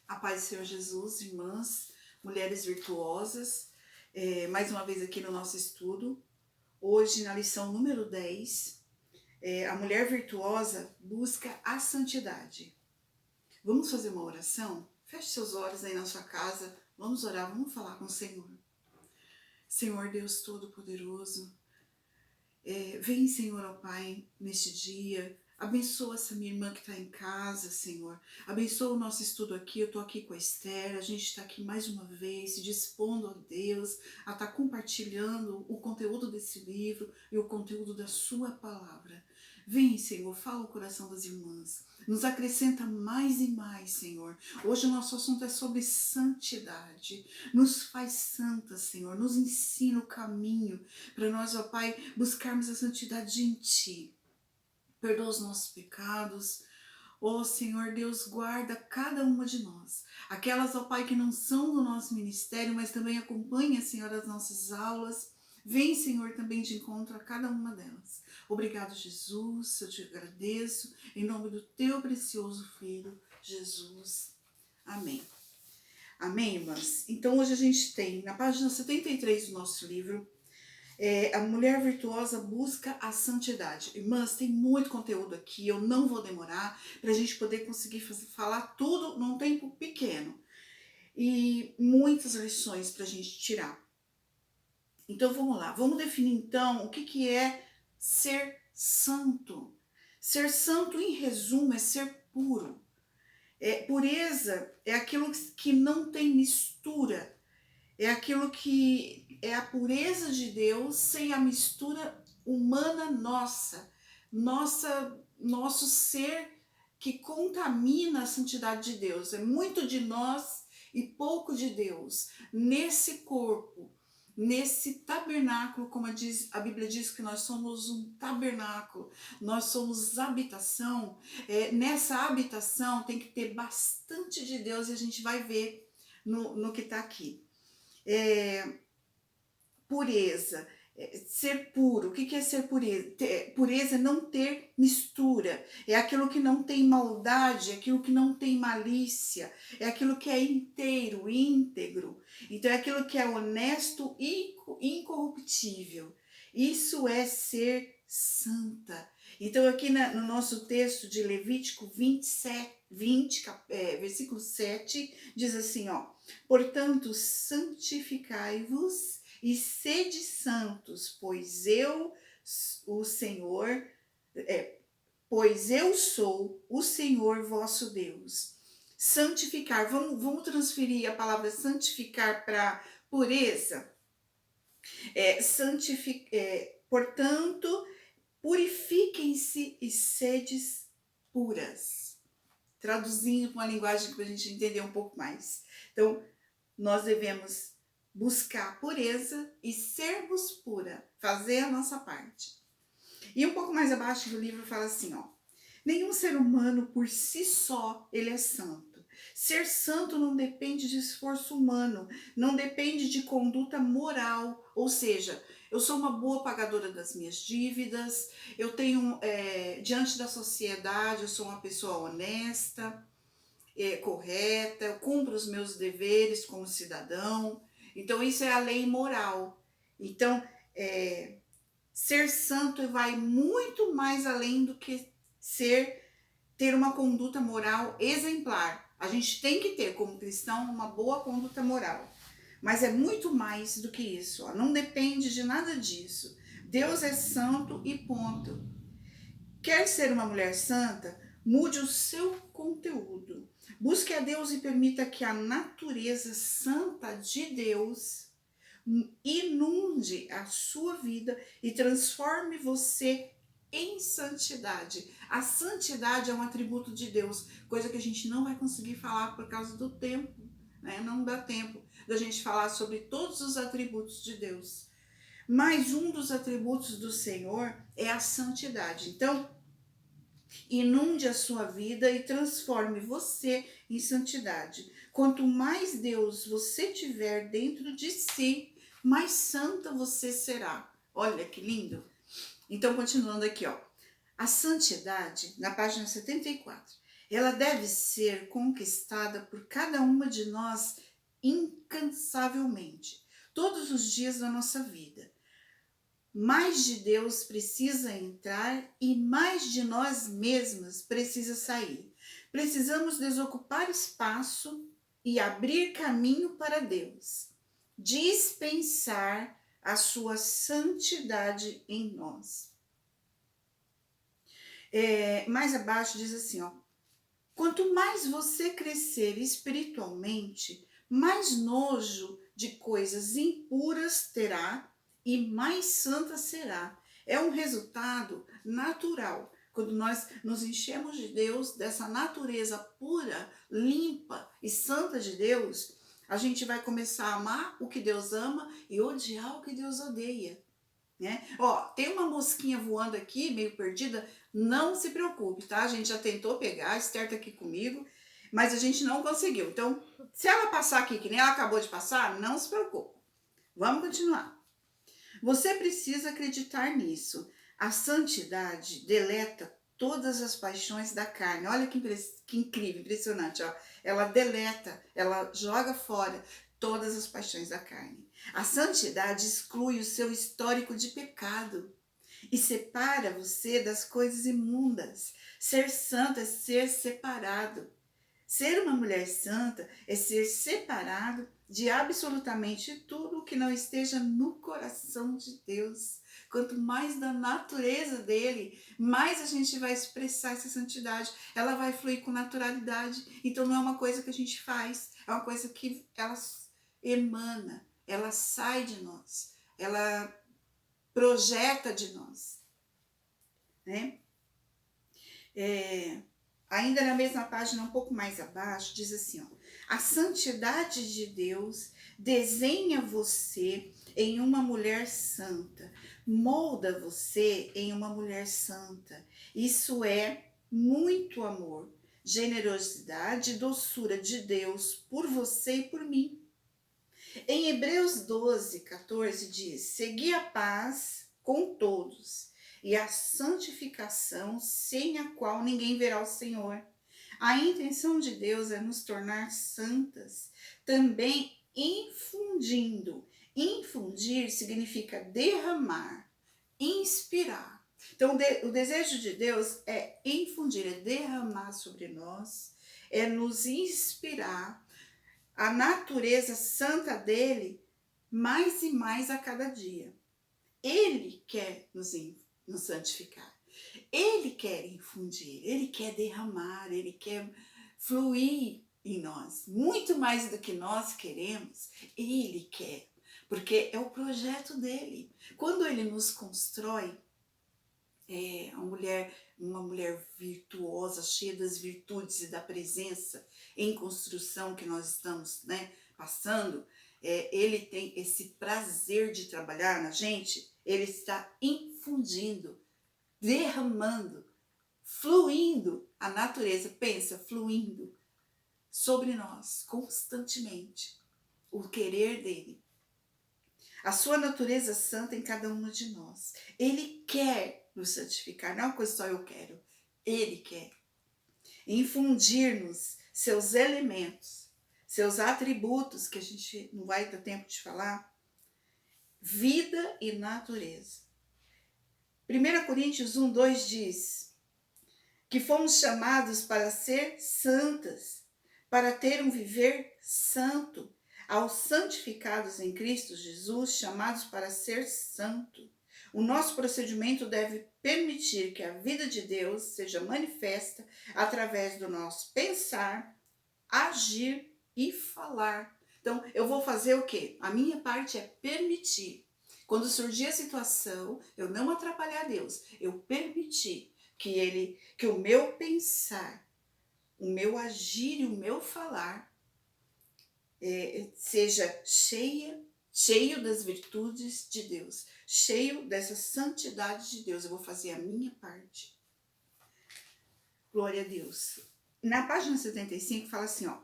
A paz do Senhor Jesus, irmãs, mulheres virtuosas, mais uma vez aqui no nosso estudo. Hoje, na lição número 10, a mulher virtuosa busca a santidade. Vamos fazer uma oração? Feche seus olhos aí na sua casa, vamos orar, vamos falar com o Senhor. Senhor Deus Todo-Poderoso, vem, Senhor, ó Pai, neste dia. Abençoa essa minha irmã que está em casa, Senhor. Abençoa o nosso estudo aqui. Eu estou aqui com a Esther. A gente está aqui mais uma vez, se dispondo a Deus, a estar compartilhando o conteúdo desse livro e o conteúdo da sua palavra. Vem, Senhor, fala o coração das irmãs. Nos acrescenta mais e mais, Senhor. Hoje o nosso assunto é sobre santidade. Nos faz santas, Senhor. Nos ensina o caminho para nós, ó Pai, buscarmos a santidade em Ti. Perdoa os nossos pecados. Ó Senhor Deus, guarda cada uma de nós. Aquelas, ó Pai, que não são do nosso ministério, mas também acompanha, Senhor, as nossas aulas. Vem, Senhor, também de encontro a cada uma delas. Obrigado, Jesus, eu te agradeço. Em nome do Teu precioso Filho, Jesus. Amém. Amém, irmãs? Então, hoje a gente tem, na página 73 do nosso livro, a mulher virtuosa busca a santidade. Irmãs, tem muito conteúdo aqui, eu não vou demorar para a gente poder conseguir falar tudo num tempo pequeno. E muitas lições para a gente tirar. Então vamos lá, vamos definir então o que é ser santo. Ser santo, em resumo, é ser puro. Pureza é aquilo que não tem mistura. É aquilo que é a pureza de Deus sem a mistura humana nosso ser que contamina a santidade de Deus. É muito de nós e pouco de Deus. Nesse corpo, nesse tabernáculo, como a Bíblia diz que nós somos um tabernáculo, nós somos habitação. Nessa habitação tem que ter bastante de Deus e a gente vai ver no que está aqui. Pureza, ser puro. O que é ser pureza? Pureza é não ter mistura, é aquilo que não tem maldade, é aquilo que não tem malícia, é aquilo que é inteiro, íntegro. Então é aquilo que é honesto e incorruptível. Isso é ser santa. Então aqui no nosso texto de Levítico 20, versículo 7, diz assim, ó: portanto, santificai-vos e sede santos, pois eu sou o Senhor vosso Deus. Santificar, vamos transferir a palavra santificar para pureza. Portanto, purifiquem-se e sedes puras. Traduzindo para uma linguagem para a gente entender um pouco mais. Então, nós devemos buscar pureza e sermos pura, fazer a nossa parte. E um pouco mais abaixo do livro fala assim, ó: nenhum ser humano por si só ele é santo. Ser santo não depende de esforço humano, não depende de conduta moral, ou seja, eu sou uma boa pagadora das minhas dívidas, eu tenho, diante da sociedade, eu sou uma pessoa honesta, correta, eu cumpro os meus deveres como cidadão. Então isso é a lei moral. Então ser santo vai muito mais além do que ter uma conduta moral exemplar. A gente tem que ter, como cristão, uma boa conduta moral. Mas é muito mais do que isso. Ó. Não depende de nada disso. Deus é santo e ponto. Quer ser uma mulher santa? Mude o seu conteúdo. Busque a Deus e permita que a natureza santa de Deus inunde a sua vida e transforme você em santidade. A santidade é um atributo de Deus, coisa que a gente não vai conseguir falar por causa do tempo, né? Não dá tempo da gente falar sobre todos os atributos de Deus. Mas um dos atributos do Senhor é a santidade. Então, inunde a sua vida e transforme você em santidade. Quanto mais Deus você tiver dentro de si, mais santa você será. Olha que lindo! Então, continuando aqui, ó. A santidade, na página 74, Ela deve ser conquistada por cada uma de nós incansavelmente, todos os dias da nossa vida. Mais de Deus precisa entrar e mais de nós mesmas precisa sair. Precisamos desocupar espaço e abrir caminho para Deus. Dispensar a sua santidade em nós. Mais abaixo diz assim, ó. Quanto mais você crescer espiritualmente, mais nojo de coisas impuras terá e mais santa será. É um resultado natural. Quando nós nos enchemos de Deus, dessa natureza pura, limpa e santa de Deus, a gente vai começar a amar o que Deus ama e odiar o que Deus odeia. Né? Ó, tem uma mosquinha voando aqui, meio perdida, não se preocupe, tá? A gente já tentou pegar, a Esther tá aqui comigo, mas a gente não conseguiu. Então, se ela passar aqui, que nem ela acabou de passar, não se preocupe. Vamos continuar. Você precisa acreditar nisso. A santidade deleta todas as paixões da carne. Olha que incrível, impressionante. Ó. Ela deleta, ela joga fora todas as paixões da carne. A santidade exclui o seu histórico de pecado e separa você das coisas imundas. Ser santo é ser separado. Ser uma mulher santa é ser separado de absolutamente tudo que não esteja no coração de Deus. Quanto mais da natureza dele, mais a gente vai expressar essa santidade. Ela vai fluir com naturalidade. Então não é uma coisa que a gente faz, é uma coisa que ela emana, ela sai de nós, ela projeta de nós, né? Ainda na mesma página, um pouco mais abaixo, diz assim, ó, a santidade de Deus desenha você em uma mulher santa, molda você em uma mulher santa. Isso é muito amor, generosidade e doçura de Deus por você e por mim. Em Hebreus 12, 14 diz, segui a paz com todos e a santificação sem a qual ninguém verá o Senhor. A intenção de Deus é nos tornar santas, também infundindo. Infundir significa derramar, inspirar. Então, o desejo de Deus é infundir, é derramar sobre nós, é nos inspirar a natureza santa dele mais e mais a cada dia. Ele quer nos santificar. Ele quer infundir, ele quer derramar, ele quer fluir em nós. Muito mais do que nós queremos, ele quer. Porque é o projeto dele. Quando ele nos constrói, uma mulher virtuosa, cheia das virtudes e da presença em construção que nós estamos, né, passando, ele tem esse prazer de trabalhar na gente, ele está infundindo, derramando, fluindo a natureza, pensa, fluindo sobre nós constantemente, o querer dele. A sua natureza santa em cada uma de nós. Ele quer nos santificar, não é uma coisa só eu quero. Ele quer infundir-nos seus elementos, seus atributos, que a gente não vai ter tempo de falar, vida e natureza. 1 Coríntios 1, 2 diz que fomos chamados para ser santas, para ter um viver santo, aos santificados em Cristo Jesus, chamados para ser santo. O nosso procedimento deve permitir que a vida de Deus seja manifesta através do nosso pensar, agir e falar. Então, eu vou fazer o quê? A minha parte é permitir. Quando surgir a situação, eu não atrapalhar Deus, eu permitir que o meu pensar, o meu agir e o meu falar seja cheio das virtudes de Deus, cheio dessa santidade de Deus. Eu vou fazer a minha parte. Glória a Deus. Na página 75 fala assim, ó,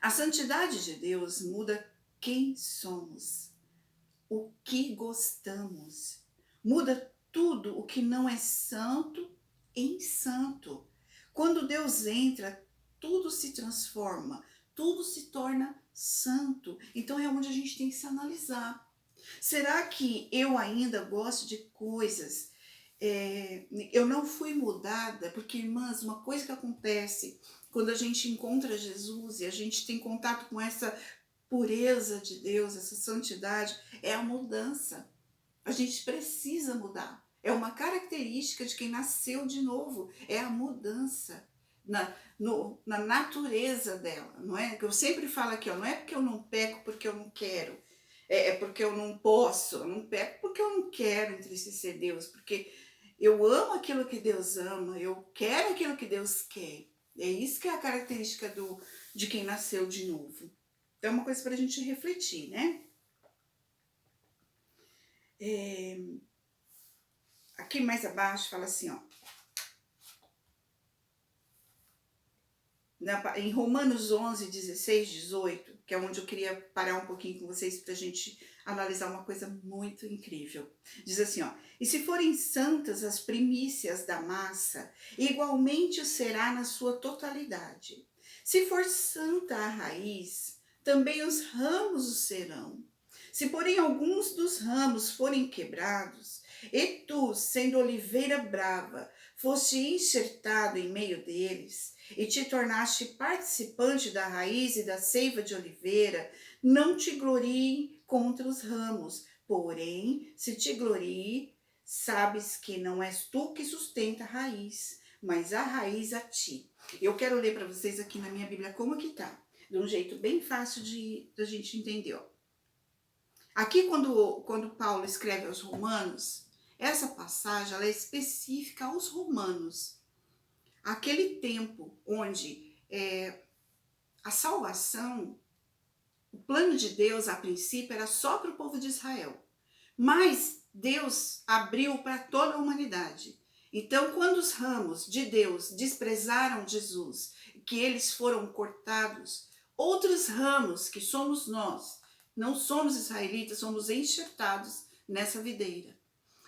a santidade de Deus muda quem somos, o que gostamos, muda tudo o que não é santo em santo. Quando Deus entra, tudo se transforma, tudo se torna santo. Então é onde a gente tem que se analisar. Será que eu ainda gosto de coisas? Eu não fui mudada, porque, irmãs, uma coisa que acontece quando a gente encontra Jesus e a gente tem contato com essa pureza de Deus, essa santidade, é a mudança. A gente precisa mudar. É uma característica de quem nasceu de novo, é a mudança na natureza dela, não é? Que eu sempre falo aqui, ó, não é porque eu não peco porque eu não quero, é porque eu não posso, eu não peco porque eu não quero entristecer Deus, porque eu amo aquilo que Deus ama, eu quero aquilo que Deus quer. É isso que é a característica de quem nasceu de novo. Então é uma coisa para a gente refletir, né? Aqui mais abaixo fala assim, ó. Em Romanos 11, 16, 18, que é onde eu queria parar um pouquinho com vocês para a gente analisar uma coisa muito incrível. Diz assim, ó, e se forem santas as primícias da massa, igualmente o será na sua totalidade. Se for santa a raiz, também os ramos o serão. Se porém alguns dos ramos forem quebrados, e tu, sendo oliveira brava, foste enxertado em meio deles, e te tornaste participante da raiz e da seiva de oliveira, não te glorie contra os ramos, porém, se te glorie, sabes que não és tu que sustenta a raiz, mas a raiz a ti. Eu quero ler para vocês aqui na minha Bíblia como que tá, de um jeito bem fácil da gente entender, ó. Aqui, quando Paulo escreve aos Romanos, essa passagem ela é específica aos romanos. Aquele tempo onde a salvação, o plano de Deus, a princípio, era só para o povo de Israel. Mas Deus abriu para toda a humanidade. Então, quando os ramos de Deus desprezaram Jesus, que eles foram cortados, outros ramos, que somos nós, não somos israelitas, somos enxertados nessa videira.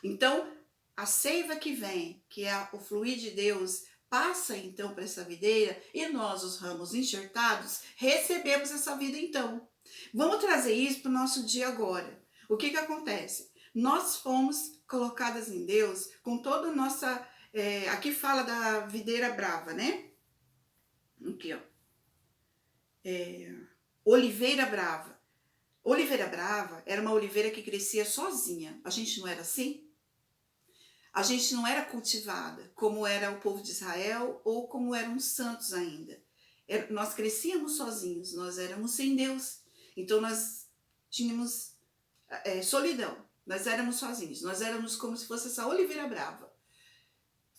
Então, a seiva que vem, que é o fluir de Deus, passa então para essa videira e nós, os ramos enxertados, recebemos essa vida então. Vamos trazer isso para o nosso dia agora. O que acontece? Nós fomos colocadas em Deus com toda a nossa... aqui fala da videira brava, né? Aqui, ó. Oliveira brava. Oliveira brava era uma oliveira que crescia sozinha. A gente não era assim? A gente não era cultivada como era o povo de Israel ou como eram os santos ainda. Nós crescíamos sozinhos, nós éramos sem Deus. Então nós tínhamos solidão, nós éramos sozinhos, nós éramos como se fosse essa oliveira brava.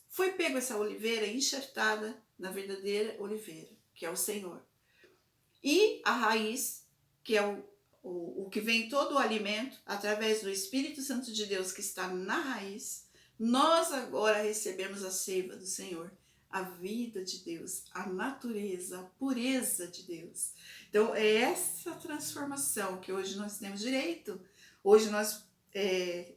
Foi pego essa oliveira enxertada na verdadeira oliveira, que é o Senhor. E a raiz, que é o que vem todo o alimento, através do Espírito Santo de Deus que está na raiz, nós agora recebemos a seiva do Senhor, a vida de Deus, a natureza, a pureza de Deus. Então é essa transformação que hoje nós temos direito, hoje nós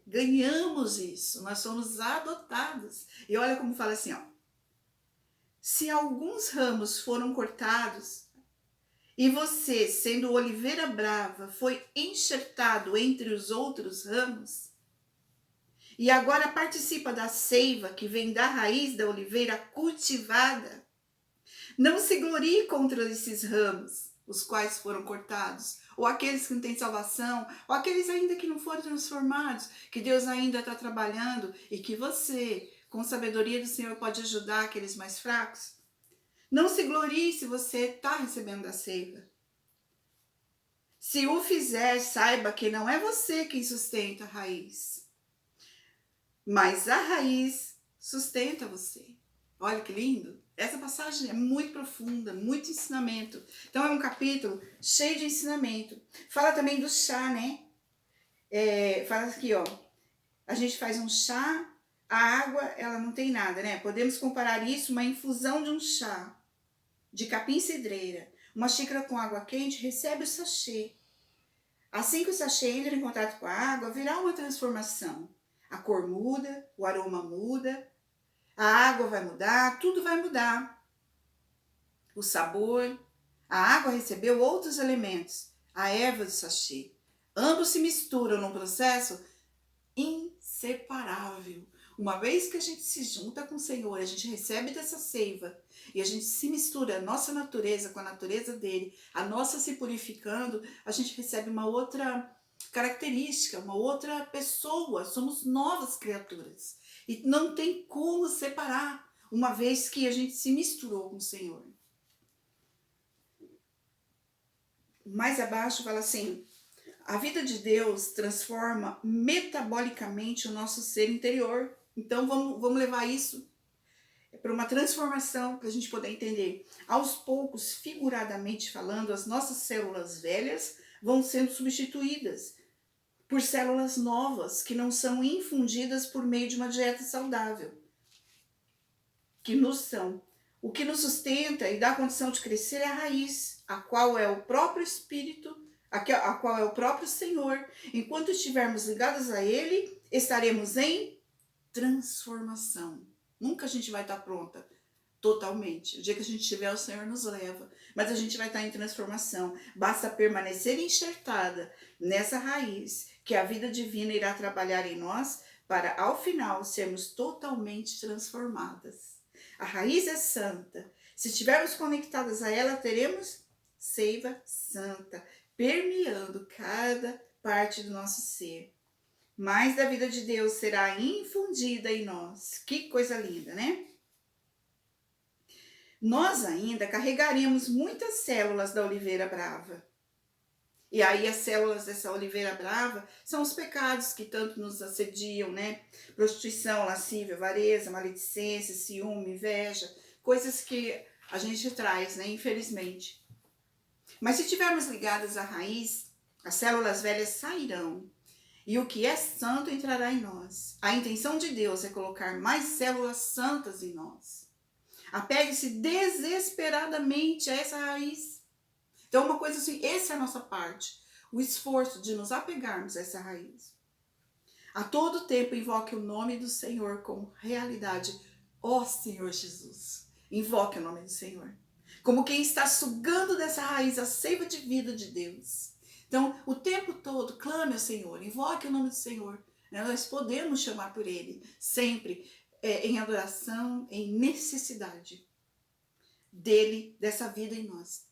ganhamos isso, nós somos adotados. E olha como fala assim, ó, se alguns ramos foram cortados, e você, sendo oliveira brava, foi enxertado entre os outros ramos, e agora participa da seiva que vem da raiz da oliveira cultivada, não se glorie contra esses ramos, os quais foram cortados, ou aqueles que não têm salvação, ou aqueles ainda que não foram transformados, que Deus ainda está trabalhando, e que você, com sabedoria do Senhor, pode ajudar aqueles mais fracos. Não se glorie se você está recebendo da seiva. Se o fizer, saiba que não é você quem sustenta a raiz, mas a raiz sustenta você. Olha que lindo! Essa passagem é muito profunda, muito ensinamento. Então é um capítulo cheio de ensinamento. Fala também do chá, né? Fala aqui, ó. A gente faz um chá, a água, ela não tem nada, né? Podemos comparar isso a uma infusão de um chá de capim-cidreira. Uma xícara com água quente recebe o sachê. Assim que o sachê entra em contato com a água, virá uma transformação. A cor muda, o aroma muda, a água vai mudar, tudo vai mudar. o sabor. A água recebeu outros elementos, a erva do sachê. Ambos se misturam num processo inseparável. Uma vez que a gente se junta com o Senhor, a gente recebe dessa seiva e a gente se mistura a nossa natureza com a natureza dele, a nossa se purificando, a gente recebe uma outra característica, uma outra pessoa, somos novas criaturas. E não tem como separar, uma vez que a gente se misturou com o Senhor. Mais abaixo fala assim: a vida de Deus transforma metabolicamente o nosso ser interior. Então vamos levar isso para uma transformação, para a gente poder entender. Aos poucos, figuradamente falando, as nossas células velhas vão sendo substituídas por células novas que não são infundidas por meio de uma dieta saudável. O que nos sustenta e dá condição de crescer é a raiz, a qual é o próprio Espírito, a qual é o próprio Senhor. Enquanto estivermos ligados a Ele, estaremos em transformação. Nunca a gente vai estar pronta totalmente. O dia que a gente tiver, o Senhor nos leva. Mas a gente vai estar em transformação. Basta permanecer enxertada nessa raiz, que a vida divina irá trabalhar em nós para, ao final, sermos totalmente transformadas. A raiz é santa. Se estivermos conectadas a ela, teremos seiva santa, permeando cada parte do nosso ser. Mais da vida de Deus será infundida em nós. Que coisa linda, né? Nós ainda carregaremos muitas células da oliveira brava. E aí as células dessa oliveira brava são os pecados que tanto nos assediam, né? Prostituição, lascívia, avareza, maledicência, ciúme, inveja, coisas que a gente traz, né? Infelizmente. Mas se estivermos ligadas à raiz, as células velhas sairão. E o que é santo entrará em nós. A intenção de Deus é colocar mais células santas em nós. Apegue-se desesperadamente a essa raiz. Então, uma coisa assim, essa é a nossa parte. O esforço de nos apegarmos a essa raiz. A todo tempo, invoque o nome do Senhor como realidade. Ó Senhor Jesus. Invoque o nome do Senhor. Como quem está sugando dessa raiz a seiva de vida de Deus. Então, o tempo todo, clame ao Senhor, invoque o nome do Senhor. Nós podemos chamar por Ele, sempre em adoração, em necessidade dEle, dessa vida em nós.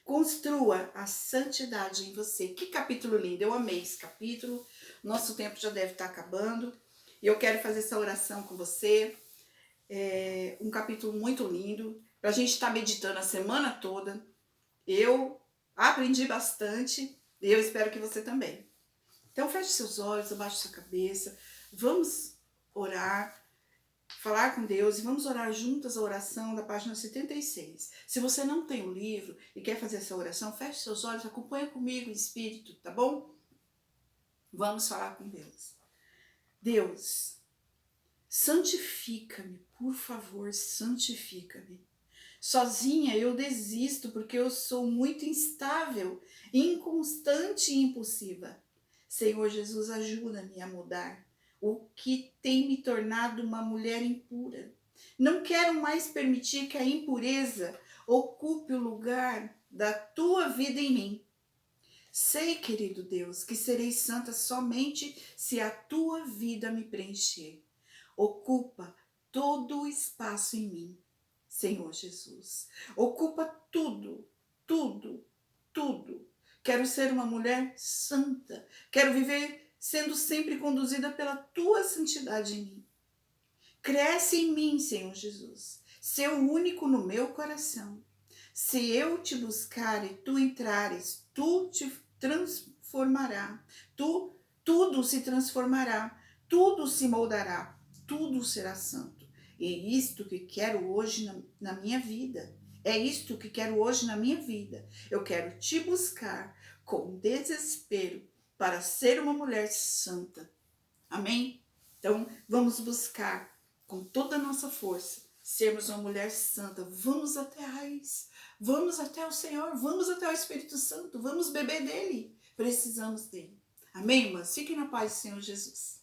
Construa a santidade em você. Que capítulo lindo, eu amei esse capítulo. Nosso tempo já deve estar acabando. E eu quero fazer essa oração com você. Um capítulo muito lindo, para a gente estar meditando a semana toda. Eu aprendi bastante e eu espero que você também. Então feche seus olhos, abaixe sua cabeça, vamos orar, falar com Deus e vamos orar juntas a oração da página 76. Se você não tem o livro e quer fazer essa oração, feche seus olhos, acompanha comigo em espírito, tá bom? Vamos falar com Deus. Deus, santifica-me, por favor, santifica-me. Sozinha eu desisto porque eu sou muito instável, inconstante e impulsiva. Senhor Jesus, ajuda-me a mudar o que tem me tornado uma mulher impura. Não quero mais permitir que a impureza ocupe o lugar da tua vida em mim. Sei, querido Deus, que serei santa somente se a tua vida me preencher. Ocupa todo o espaço em mim. Senhor Jesus, ocupa tudo, tudo, tudo. Quero ser uma mulher santa, quero viver sendo sempre conduzida pela tua santidade em mim. Cresce em mim, Senhor Jesus, ser o único no meu coração. Se eu te buscar e tu entrares, tu te transformará, tudo se transformará, tudo se moldará, tudo será santo. É isto que quero hoje na minha vida. É isto que quero hoje na minha vida. Eu quero te buscar com desespero para ser uma mulher santa. Amém? Então, vamos buscar com toda a nossa força sermos uma mulher santa. Vamos até a raiz. Vamos até o Senhor. Vamos até o Espírito Santo. Vamos beber dele. Precisamos dele. Amém, irmãs? Fiquem na paz do Senhor Jesus.